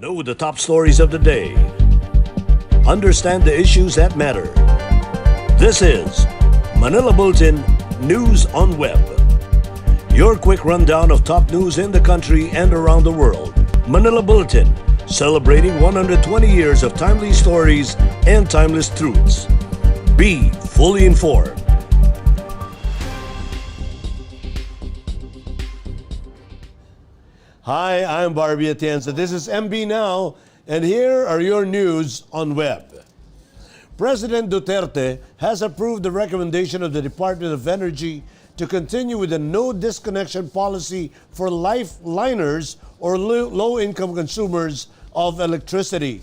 Know the top stories of the day. Understand the issues that matter. This is Manila Bulletin News on Web. Your quick rundown of top news in the country and around the world. Manila Bulletin, celebrating 120 years of timely stories and timeless truths. Be fully informed. Hi, I'm Barbie Atienza. This is MB Now, and here are your news on web. President Duterte has approved the recommendation of the Department of Energy to continue with the no-disconnection policy for lifeliners or low-income consumers of electricity.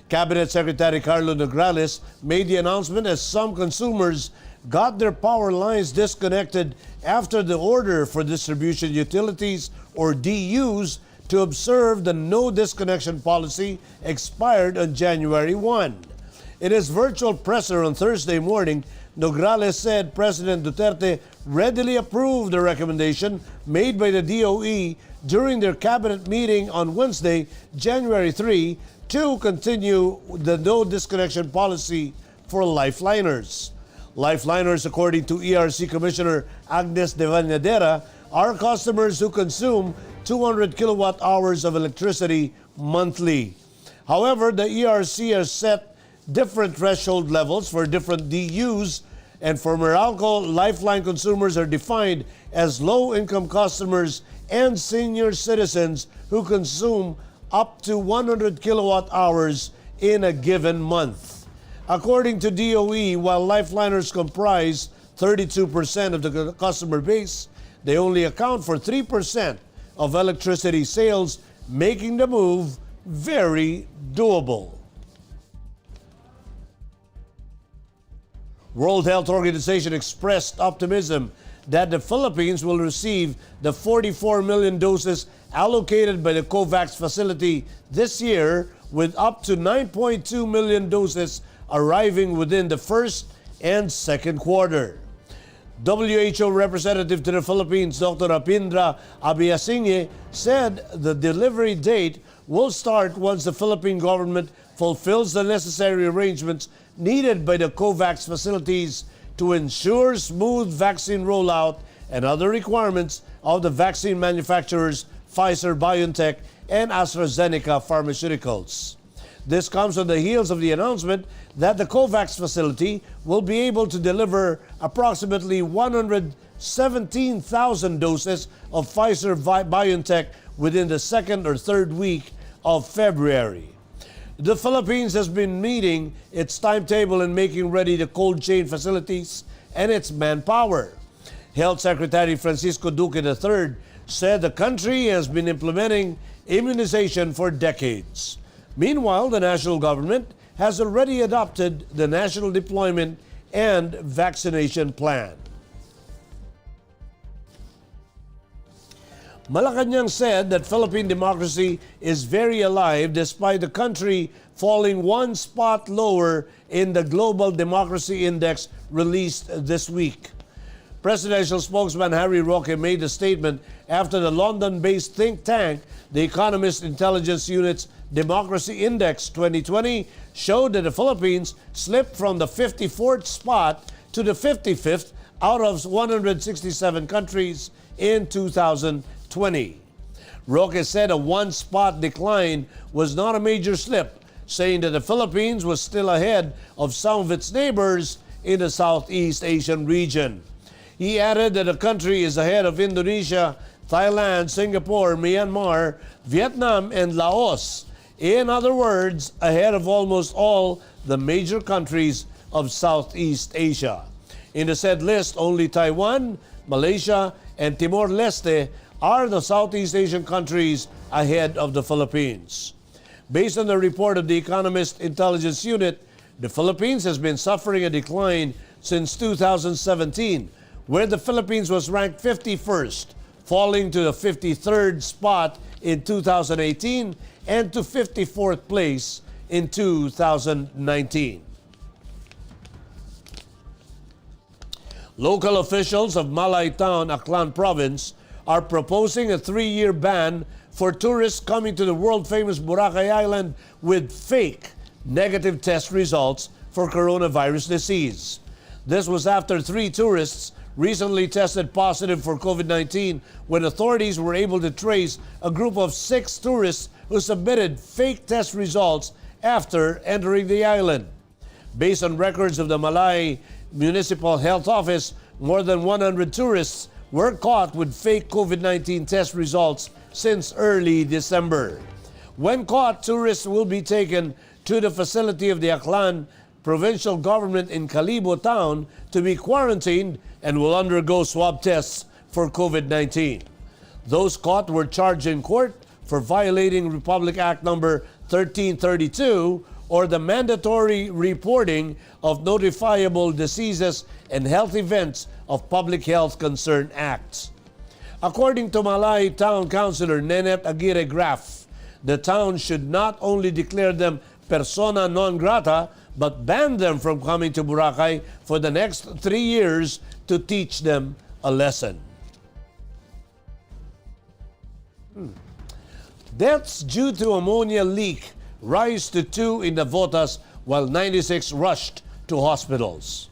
Cabinet Secretary Carlo Nograles made the announcement as some consumers got their power lines disconnected after the order for distribution utilities or DUs to observe the no disconnection policy expired on January 1. In his virtual presser on Thursday morning, Nograles said President Duterte readily approved the recommendation made by the DOE during their cabinet meeting on Wednesday, January 3, to continue the no disconnection policy for lifeliners. Lifeliners, according to ERC Commissioner Agnes de Valladera, are customers who consume 200 kilowatt hours of electricity monthly. However, the ERC has set different threshold levels for different DUs, and for Meralco, lifeline consumers are defined as low-income customers and senior citizens who consume up to 100 kilowatt hours in a given month. According to DOE, while lifeliners comprise 32% of the customer base, they only account for 3% of electricity sales, making the move very doable. World Health Organization expressed optimism that the Philippines will receive the 44 million doses allocated by the Covax facility this year, with up to 9.2 million doses arriving within the first and second quarter. WHO representative to the Philippines, Dr. Apindra Abiasinge, said the delivery date will start once the Philippine government fulfills the necessary arrangements needed by the Covax facilities to ensure smooth vaccine rollout and other requirements of the vaccine manufacturers Pfizer, BioNTech, and AstraZeneca Pharmaceuticals. This comes on the heels of the announcement that the Covax facility will be able to deliver approximately 117,000 doses of Pfizer BioNTech within the second or third week of February. The Philippines has been meeting its timetable in making ready the cold chain facilities and its manpower. Health Secretary Francisco Duque III said the country has been implementing immunization for decades. Meanwhile, the national government has already adopted the National Deployment and Vaccination Plan. Malacanang said that Philippine democracy is very alive despite the country falling one spot lower in the Global Democracy Index released this week. Presidential spokesman Harry Roque made the statement after the London-based think tank, the Economist Intelligence Unit's Democracy Index 2020 showed that the Philippines slipped from the 54th spot to the 55th out of 167 countries in 2020. Roque said a one-spot decline was not a major slip, saying that the Philippines was still ahead of some of its neighbors in the Southeast Asian region. He added that the country is ahead of Indonesia, Thailand, Singapore, Myanmar, Vietnam, and Laos. In other words, ahead of almost all the major countries of Southeast Asia. In the said list, only Taiwan, Malaysia, and Timor-Leste are the Southeast Asian countries ahead of the Philippines. Based on the report of the Economist Intelligence Unit, the Philippines has been suffering a decline since 2017, where the Philippines was ranked 51st, falling to the 53rd spot in 2018 and to 54th place in 2019. Local officials of Malay Town, Aklan Province, are proposing a 3-year ban for tourists coming to the world-famous Boracay Island with fake negative test results for coronavirus disease. This was after 3 tourists recently tested positive for COVID-19 when authorities were able to trace a group of 6 tourists who submitted fake test results after entering the island. Based on records of the Malay Municipal Health Office, more than 100 tourists were caught with fake COVID-19 test results since early December. When caught, tourists will be taken to the facility of the Aklan provincial government in Kalibo town to be quarantined and will undergo swab tests for COVID-19. Those caught were charged in court for violating Republic Act number 1332 or the mandatory reporting of notifiable diseases and health events of Public Health Concern Acts. According to Malay Town Councilor Nenet Aguirre Graf, the town should not only declare them persona non grata, but ban them from coming to Boracay for the next 3 years to teach them a lesson. Deaths due to ammonia leak rise to 2 in Navotas while 96 rushed to hospitals.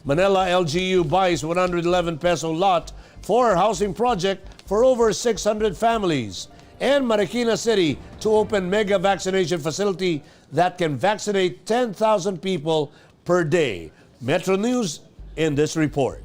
Manila LGU buys 111 peso lot for housing project for over 600 families. And Marikina City to open mega vaccination facility that can vaccinate 10,000 people per day. Metro News in this report.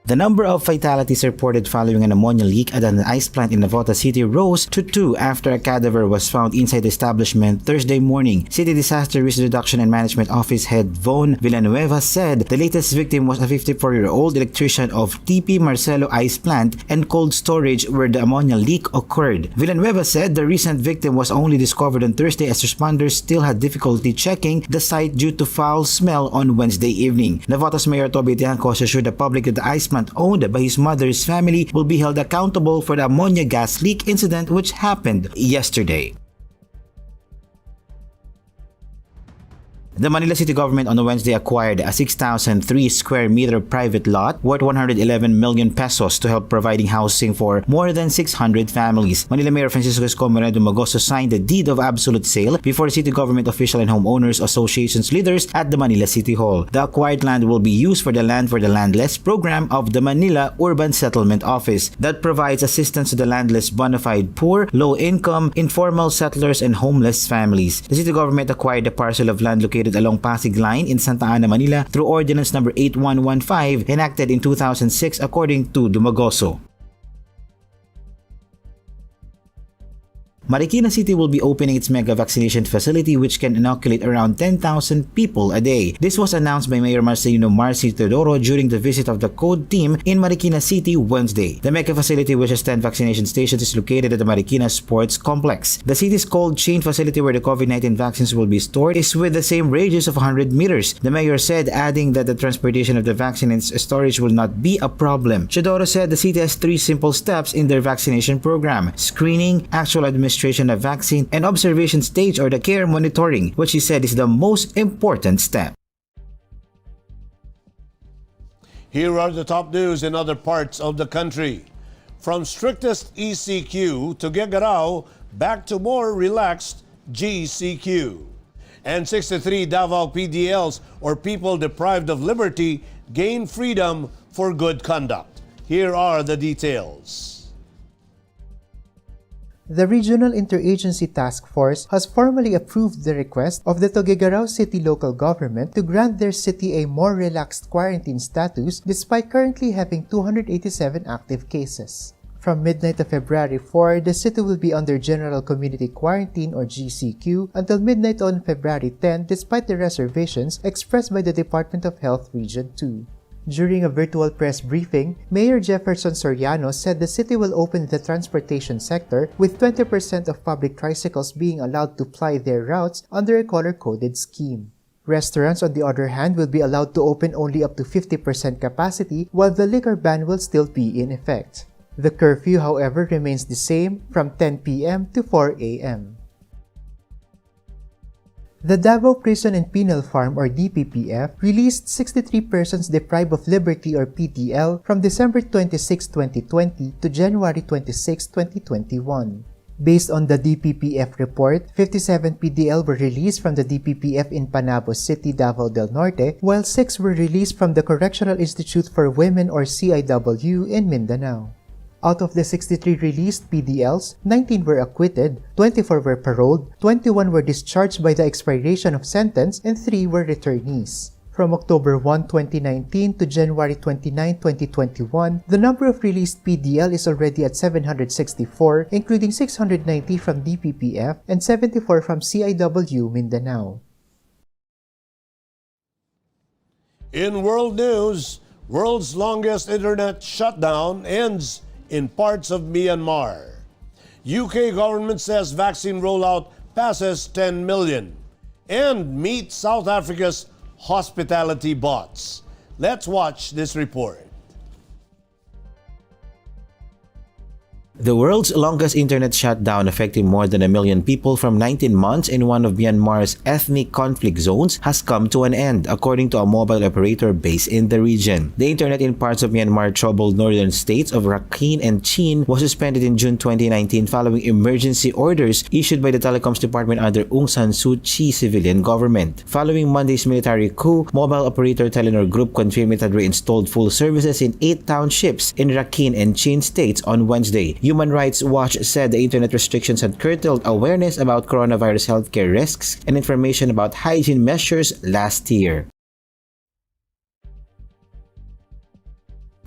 The number of fatalities reported following an ammonia leak at an ice plant in Navotas City rose to 2 after a cadaver was found inside the establishment Thursday morning. City Disaster Risk Reduction and Management Office head Von Villanueva said the latest victim was a 54-year-old electrician of TP Marcelo Ice Plant and cold storage where the ammonia leak occurred. Villanueva said the recent victim was only discovered on Thursday as responders still had difficulty checking the site due to foul smell on Wednesday evening. Navotas Mayor Toby Tiangcos assured the public that the ice plant owned by his mother's family will be held accountable for the ammonia gas leak incident which happened yesterday. The Manila City Government on Wednesday acquired a 6,003 square meter private lot worth 111 million pesos to help providing housing for more than 600 families. Manila Mayor Francisco Escomedo Magoso signed the deed of absolute sale before City Government official and homeowners associations leaders at the Manila City Hall. The acquired land will be used for the Land for the Landless program of the Manila Urban Settlement Office that provides assistance to the landless bona fide poor, low-income, informal settlers and homeless families. The City Government acquired a parcel of land located along Pasig Line in Santa Ana, Manila through Ordinance number 8115 enacted in 2006 according to Dumagoso. Marikina City will be opening its mega vaccination facility which can inoculate around 10,000 people a day. This was announced by Mayor Marcelino Marci Teodoro during the visit of the CODE team in Marikina City Wednesday. The mega facility, which has 10 vaccination stations, is located at the Marikina Sports Complex. The city's cold chain facility where the COVID-19 vaccines will be stored is with the same radius of 100 meters. The mayor said, adding that the transportation of the vaccine and storage will not be a problem. Teodoro said the city has 3 simple steps in their vaccination program: screening, actual administration of vaccine, and observation stage or the care monitoring, which he said is the most important step. Here are the top news in other parts of the country. From strictest ECQ to Gegarao, back to more relaxed GCQ. And 63 Davao PDLs, or people deprived of liberty, gain freedom for good conduct. Here are the details. The Regional Interagency Task Force has formally approved the request of the Tuguegarao City local government to grant their city a more relaxed quarantine status despite currently having 287 active cases. From midnight of February 4, the city will be under General Community Quarantine or GCQ until midnight on February 10 despite the reservations expressed by the Department of Health Region 2. During a virtual press briefing, Mayor Jefferson Soriano said the city will open the transportation sector with 20% of public tricycles being allowed to ply their routes under a color-coded scheme. Restaurants, on the other hand, will be allowed to open only up to 50% capacity while the liquor ban will still be in effect. The curfew, however, remains the same from 10 p.m. to 4 a.m. The Davao Prison and Penal Farm or DPPF released 63 persons deprived of liberty or PDL from December 26, 2020 to January 26, 2021. Based on the DPPF report, 57 PDL were released from the DPPF in Panabo City, Davao del Norte, while 6 were released from the Correctional Institute for Women or CIW in Mindanao. Out of the 63 released PDLs, 19 were acquitted, 24 were paroled, 21 were discharged by the expiration of sentence, and 3 were returnees. From October 1, 2019 to January 29, 2021, the number of released PDL is already at 764, including 690 from DPPF and 74 from CIW Mindanao. In world news, world's longest internet shutdown ends in parts of Myanmar. UK government says vaccine rollout passes 10 million. And meet South Africa's hospitality bots. Let's watch this report. The world's longest internet shutdown affecting more than 1 million people from 19 months in one of Myanmar's ethnic conflict zones has come to an end, according to a mobile operator based in the region. The internet in parts of Myanmar troubled northern states of Rakhine and Chin was suspended in June 2019 following emergency orders issued by the Telecoms Department under Aung San Suu Kyi civilian government. Following Monday's military coup, mobile operator Telenor Group confirmed it had reinstalled full services in 8 townships in Rakhine and Chin states on Wednesday. Human Rights Watch said the internet restrictions had curtailed awareness about coronavirus healthcare risks and information about hygiene measures last year.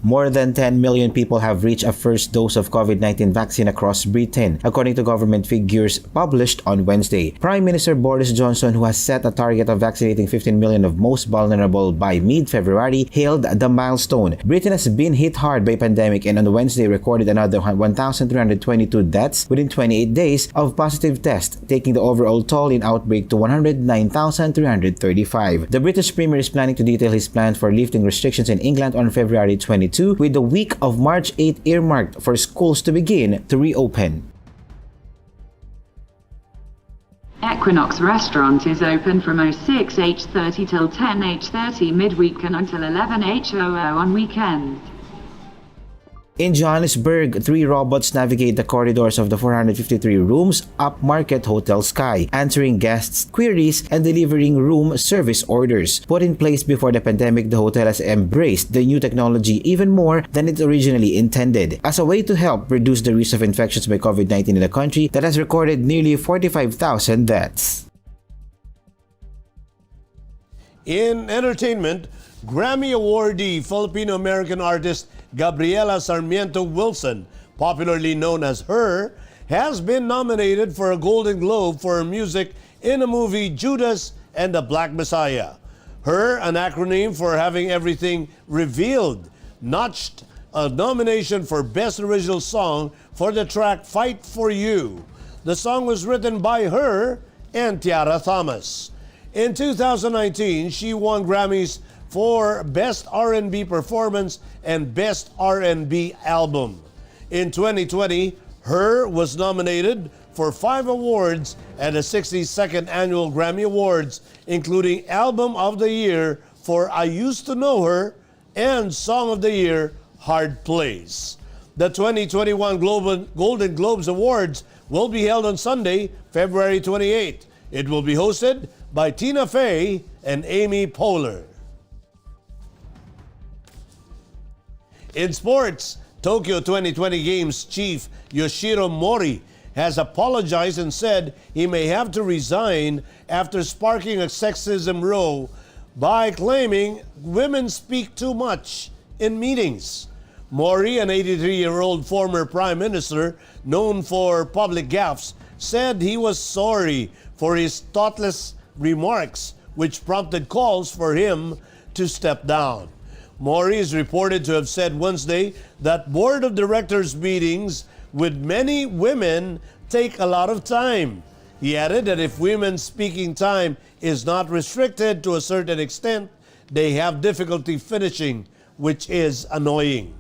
More than 10 million people have reached a first dose of COVID-19 vaccine across Britain, according to government figures published on Wednesday. Prime Minister Boris Johnson, who has set a target of vaccinating 15 million of most vulnerable by mid-February, hailed the milestone. Britain has been hit hard by pandemic and on Wednesday recorded another 1,322 deaths within 28 days of positive tests, taking the overall toll in outbreak to 109,335. The British Premier is planning to detail his plans for lifting restrictions in England on February 22, with the week of March 8 earmarked for schools to begin to reopen. Equinox restaurant is open from 06 H.30 till 10 H.30 midweek and until 11 H.00 on weekends. In Johannesburg, 3 robots navigate the corridors of the 453 rooms upmarket Hotel Sky, answering guests' queries and delivering room service orders. Put in place before the pandemic, the hotel has embraced the new technology even more than it originally intended, as a way to help reduce the risk of infections by COVID-19 in a country that has recorded nearly 45,000 deaths. In entertainment, Grammy awardee Filipino-American artist Gabriela Sarmiento Wilson, popularly known as H.E.R, has been nominated for a Golden Globe for her music in the movie Judas and the Black Messiah. H.E.R, an acronym for Having Everything Revealed, notched a nomination for Best Original Song for the track Fight For You. The song was written by H.E.R and Tiara Thomas. In 2019, she won Grammys for Best R&B Performance and Best R&B Album. In 2020, H.E.R was nominated for 5 awards at the 62nd Annual Grammy Awards, including Album of the Year for I Used to Know Her and Song of the Year, Hard Place. The 2021 Golden Globes Awards will be held on Sunday, February 28. It will be hosted by Tina Fey and Amy Poehler. In sports, Tokyo 2020 Games chief Yoshiro Mori has apologized and said he may have to resign after sparking a sexism row by claiming women speak too much in meetings. Mori, an 83-year-old former prime minister known for public gaffes, said he was sorry for his thoughtless remarks, which prompted calls for him to step down. Mori is reported to have said Wednesday that board of directors meetings with many women take a lot of time. He added that if women's speaking time is not restricted to a certain extent, they have difficulty finishing, which is annoying.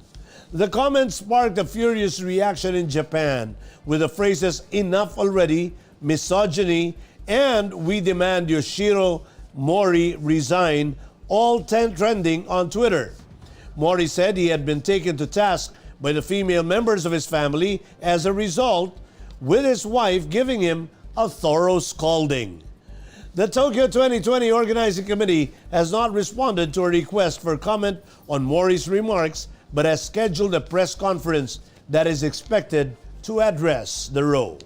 The comment sparked a furious reaction in Japan with the phrases "enough already," "misogyny," and "We demand Yoshiro Mori resign," all 10 trending on Twitter. Mori said he had been taken to task by the female members of his family as a result, with his wife giving him a thorough scalding. The Tokyo 2020 Organizing Committee has not responded to a request for comment on Mori's remarks, but has scheduled a press conference that is expected to address the row.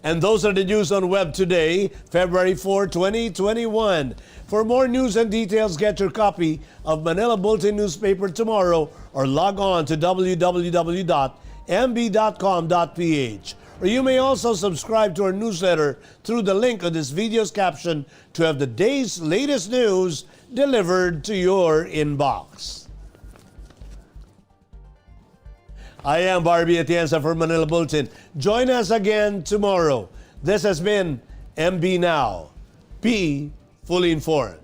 And those are the news on web today, February 4, 2021. For more news and details, get your copy of Manila Bulletin newspaper tomorrow or log on to www.mb.com.ph. Or you may also subscribe to our newsletter through the link on this video's caption to have the day's latest news delivered to your inbox. I am Barbie Atienza for Manila Bulletin. Join us again tomorrow. This has been MB Now. Be fully informed.